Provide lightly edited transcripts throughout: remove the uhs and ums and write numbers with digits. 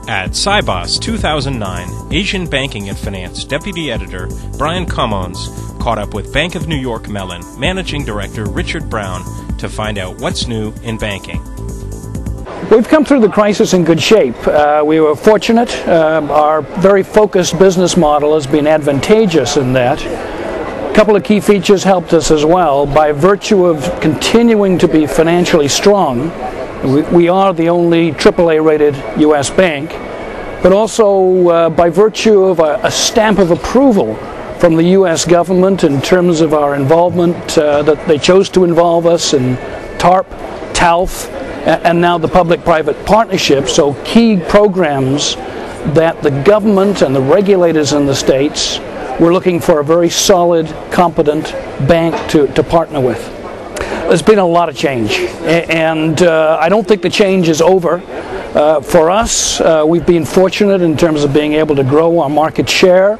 At SIBOS 2009, Asian Banking and Finance Deputy Editor Brian Commons caught up with Bank of New York Mellon Managing Director Richard Brown to find out what's new in banking. We've come through the crisis in good shape. We were fortunate. Our very focused business model has been advantageous in that. A couple of key features helped us as well. By virtue of continuing to be financially strong, we are the only AAA rated U.S. bank, but also by virtue of a stamp of approval from the U.S. government in terms of our involvement, that they chose to involve us in TARP, TALF, and now the public-private partnership, so key programs that the government and the regulators in the states were looking for a very solid, competent bank to partner with. There's been a lot of change, and I don't think the change is over. For us, we've been fortunate in terms of being able to grow our market share,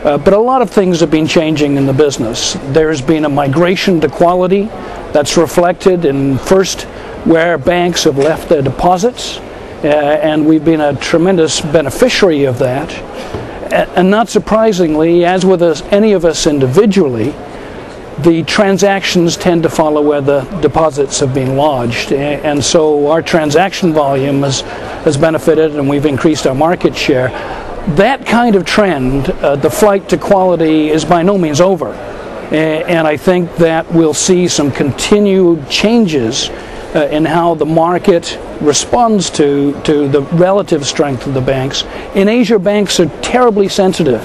but a lot of things have been changing in the business. There's been a migration to quality that's reflected in first where banks have left their deposits, and we've been a tremendous beneficiary of that. And not surprisingly, as with any of us individually, the transactions tend to follow where the deposits have been lodged, and so our transaction volume has benefited, and we've increased our market share. That kind of trend, the flight to quality, is by no means over, and I think that we'll see some continued changes in how the market responds to the relative strength of the banks. In Asia, banks are terribly sensitive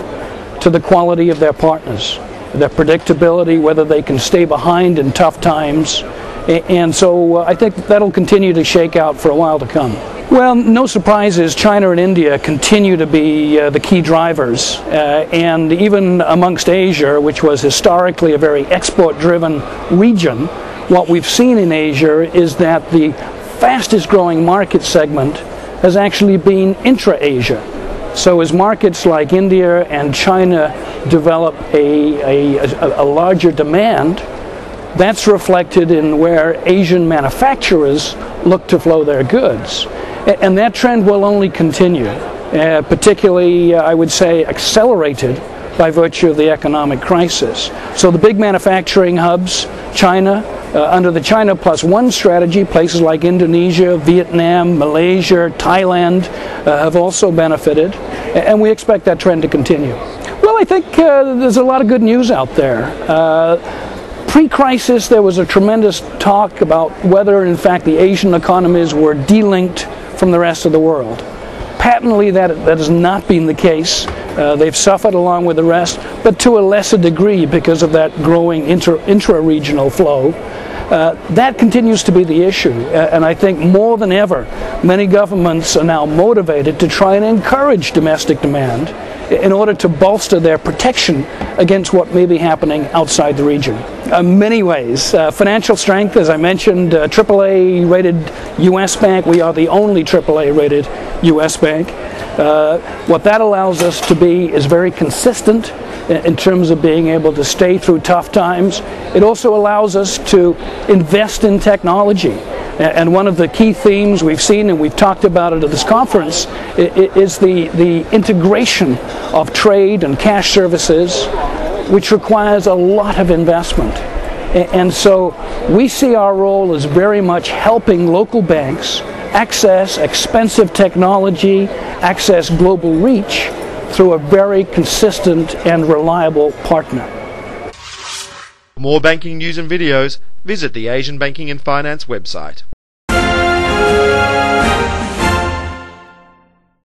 to the quality of their partners, their predictability, whether they can stay behind in tough times, and so I think that'll continue to shake out for a while to come. Well, no surprises, China and India continue to be the key drivers, and even amongst Asia, which was historically a very export-driven region, what we've seen in Asia is that the fastest growing market segment has actually been intra-Asia. So as markets like India and China develop a larger demand, that's reflected in where Asian manufacturers look to flow their goods. And that trend will only continue, particularly, I would say, accelerated by virtue of the economic crisis. So the big manufacturing hubs, China, under the China Plus One strategy, places like Indonesia, Vietnam, Malaysia, Thailand have also benefited, and we expect that trend to continue. Well, I think there's a lot of good news out there. Pre-crisis, there was a tremendous talk about whether, in fact, the Asian economies were delinked from the rest of the world. Patently, that has not been the case. They've suffered along with the rest, but to a lesser degree because of that growing intra-regional flow. That continues to be the issue, and I think more than ever, many governments are now motivated to try and encourage domestic demand in order to bolster their protection against what may be happening outside the region. Many ways. Financial strength, as I mentioned, AAA rated U.S. bank. We are the only AAA rated U.S. bank. What that allows us to be is very consistent in terms of being able to stay through tough times. It also allows us to invest in technology. And one of the key themes we've seen, and we've talked about it at this conference, is the integration of trade and cash services, which requires a lot of investment. And so we see our role as very much helping local banks access expensive technology, access global reach through a very consistent and reliable partner. For more banking news and videos, visit the Asian Banking and Finance website.